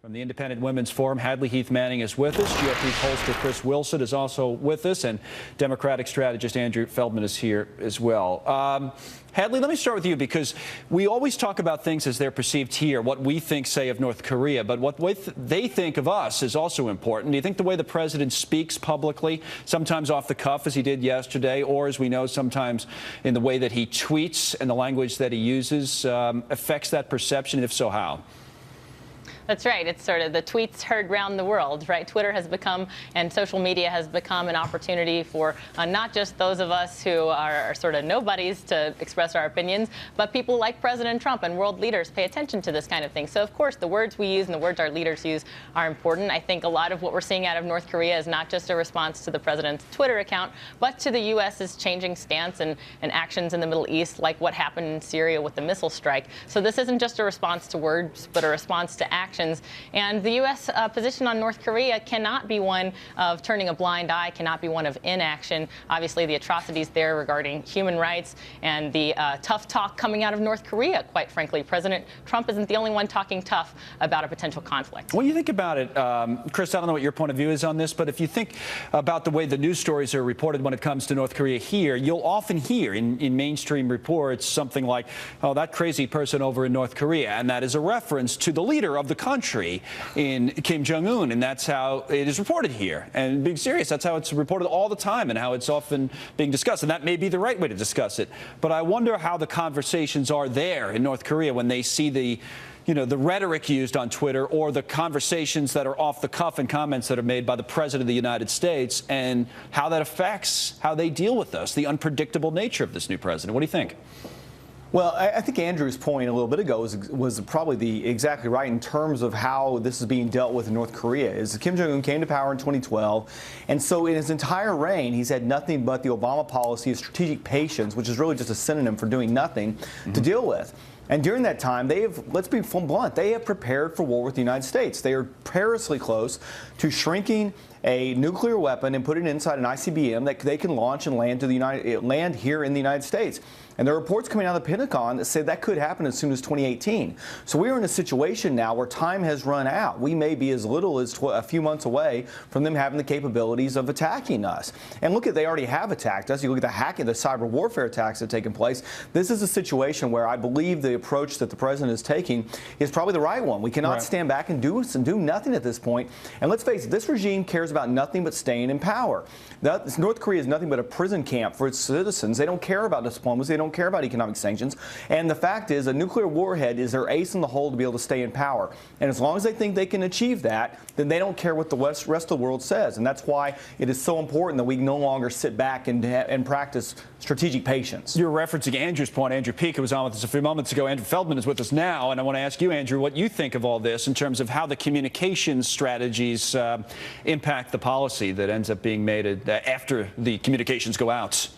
From the Independent Women's Forum, Hadley Heath Manning is with us. GOP pollster Chris Wilson is also with us, and Democratic strategist Andrew Feldman is here as well. Hadley, let me start with you, because we always talk about things as they're perceived here, what we think, say, of North Korea, but what they think of us is also important. Do you think the way the president speaks publicly, sometimes off the cuff, as he did yesterday, or, as we know, sometimes in the way that he tweets and the language that he uses, affects that perception? If so, how? That's right. It's sort of the tweets heard round the world, right? Twitter has become, and social media has become, an opportunity for not just those of us who are sort of nobodies to express our opinions, but people like President Trump and world leaders pay attention to this kind of thing. So, of course, the words we use and the words our leaders use are important. I think a lot of what we're seeing out of North Korea is not just a response to the president's Twitter account, but to the U.S.'s changing stance and actions in the Middle East, like what happened in Syria with the missile strike. So this isn't just a response to words, but a response to action. And the U.S. Position on North Korea cannot be one of turning a blind eye, cannot be one of inaction. Obviously, the atrocities there regarding human rights and the tough talk coming out of North Korea, quite frankly. President Trump isn't the only one talking tough about a potential conflict. When you think about it, Chris, I don't know what your point of view is on this, but if you think about the way the news stories are reported when it comes to North Korea here, you'll often hear in mainstream reports something like, oh, that crazy person over in North Korea, and that is a reference to the leader of the country in Kim Jong-un, and that's how it is reported here. And being serious, that's how it's reported all the time and how it's often being discussed. And that may be the right way to discuss it. But I wonder how the conversations are there in North Korea when they see the rhetoric used on Twitter, or the conversations that are off the cuff and comments that are made by the President of the United States, and how that affects how they deal with us, the unpredictable nature of this new president. What do you think? Well, I think Andrew's point a little bit ago was probably exactly right in terms of how this is being dealt with in North Korea. Is Kim Jong-un came to power in 2012, and so in his entire reign, he's had nothing but the Obama policy of strategic patience, which is really just a synonym for doing nothing, to deal with. And during that time, they have, let's be blunt, they have prepared for war with the United States. They are perilously close to shrinking a nuclear weapon and putting it inside an ICBM that they can launch and land here in the United States. And there are reports coming out of the Pentagon that say that could happen as soon as 2018. So we are in a situation now where time has run out. We may be as little as a few months away from them having the capabilities of attacking us. And look, they already have attacked us. You look at the hacking, the cyber warfare attacks that have taken place. This is a situation where I believe the approach that the president is taking is probably the right one. We cannot stand back and do nothing at this point. And let's face it, this regime cares about nothing but staying in power. North Korea is nothing but a prison camp for its citizens. They don't care about diplomacy. They don't care about economic sanctions. And the fact is, a nuclear warhead is their ace in the hole to be able to stay in power. And as long as they think they can achieve that, then they don't care what the rest of the world says. And that's why it is so important that we no longer sit back and practice strategic patience. You're referencing Andrew's point. Andrew Peek was on with us a few moments ago. Andrew Feldman is with us now. And I want to ask you, Andrew, what you think of all this in terms of how the communications strategies impact the policy that ends up being made after the communications go out.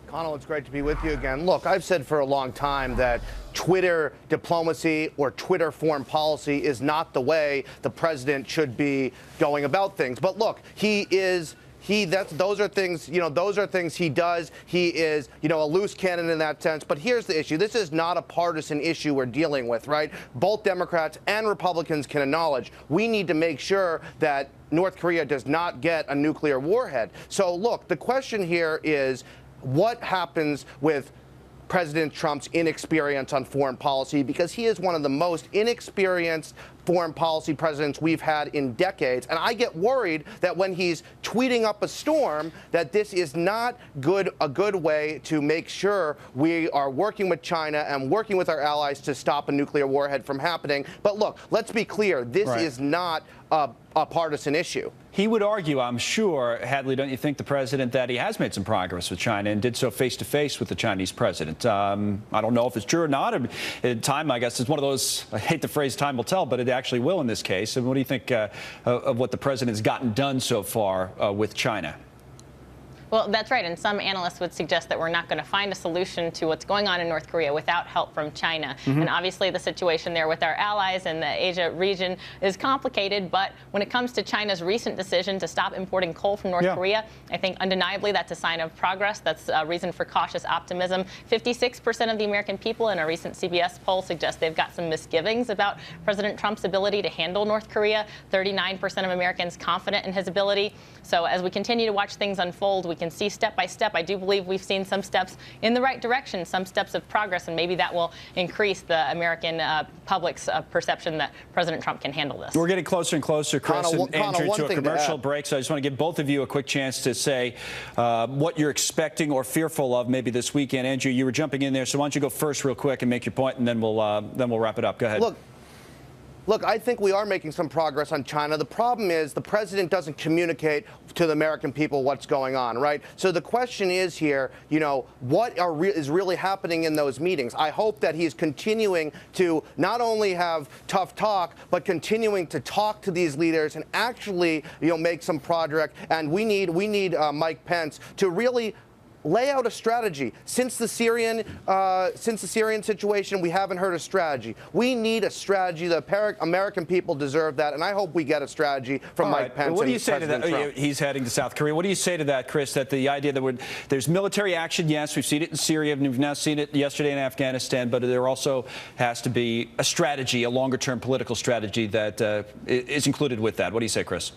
Connell, it's great to be with you again. Look, I've said for a long time that Twitter diplomacy or Twitter foreign policy is not the way the president should be going about things. But look, those are things he does. He is, a loose cannon in that sense. But here's the issue. This is not a partisan issue we're dealing with, right? Both Democrats and Republicans can acknowledge we need to make sure that North Korea does not get a nuclear warhead. So look, the question here is, what happens with President Trump's inexperience on foreign policy? Because he is one of the most inexperienced foreign policy presidents we've had in decades. And I get worried that when he's tweeting up a storm, that this is not a good way to make sure we are working with China and working with our allies to stop a nuclear warhead from happening. But look, let's be clear. This is not a partisan issue. He would argue, I'm sure, Hadley, don't you think, the president, that he has made some progress with China and did so face-to-face with the Chinese president? I don't know if it's true or not. Time, I guess, is one of those, I hate the phrase time will tell, but it actually will in this case. And what do you think of what the president has gotten done so far with China? Well, that's right. And some analysts would suggest that we're not going to find a solution to what's going on in North Korea without help from China. And obviously the situation there with our allies in the Asia region is complicated. But when it comes to China's recent decision to stop importing coal from North Korea, I think undeniably that's a sign of progress. That's a reason for cautious optimism. 56% of the American people in a recent CBS poll suggest they've got some misgivings about President Trump's ability to handle North Korea. 39% of Americans confident in his ability. So as we continue to watch things unfold, we can see step by step. I do believe we've seen some steps in the right direction, some steps of progress, and maybe that will increase the American public's perception that President Trump can handle this. We're getting closer and closer, Chris and Andrew, to a commercial break, so I just want to give both of you a quick chance to say what you're expecting or fearful of maybe this weekend. Andrew, you were jumping in there, so why don't you go first real quick and make your point, and then we'll wrap it up. Go ahead. Look, I think we are making some progress on China. The problem is the president doesn't communicate to the American people what's going on, right? So the question is here, you know, what is really happening in those meetings? I hope that he's continuing to not only have tough talk, but continuing to talk to these leaders and actually, you know, make some progress. And we need Mike Pence to really lay out a strategy. Since the Syrian situation, we haven't heard a strategy. We need a strategy. The American people deserve that, and I hope we get a strategy from Mike Pence. What do you say to that? Trump. He's heading to South Korea. What do you say to that, Chris? That the idea that there's military action, yes, we've seen it in Syria, and we've now seen it yesterday in Afghanistan, but there also has to be a strategy, a longer-term political strategy that is included with that. What do you say, Chris?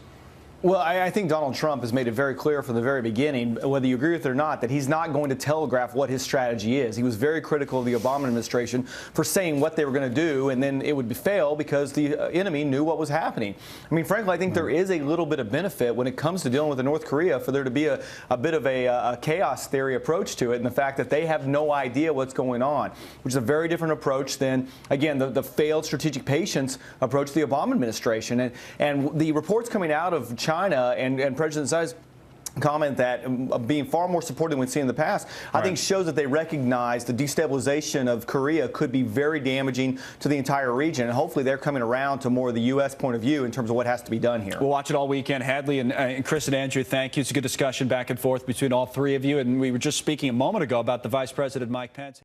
Well, I think Donald Trump has made it very clear from the very beginning, whether you agree with it or not, that he's not going to telegraph what his strategy is. He was very critical of the Obama administration for saying what they were going to do, and then it would fail because the enemy knew what was happening. I mean, frankly, I think there is a little bit of benefit when it comes to dealing with North Korea for there to be a bit of a chaos theory approach to it, and the fact that they have no idea what's going on, which is a very different approach than, again, the failed strategic patience approach to the Obama administration. And the reports coming out of China and President Tsai's comment that being far more supportive than we've seen in the past, I think shows that they recognize the destabilization of Korea could be very damaging to the entire region. And hopefully they're coming around to more of the U.S. point of view in terms of what has to be done here. We'll watch it all weekend. Hadley and Chris and Andrew, thank you. It's a good discussion back and forth between all three of you. And we were just speaking a moment ago about the Vice President Mike Pence.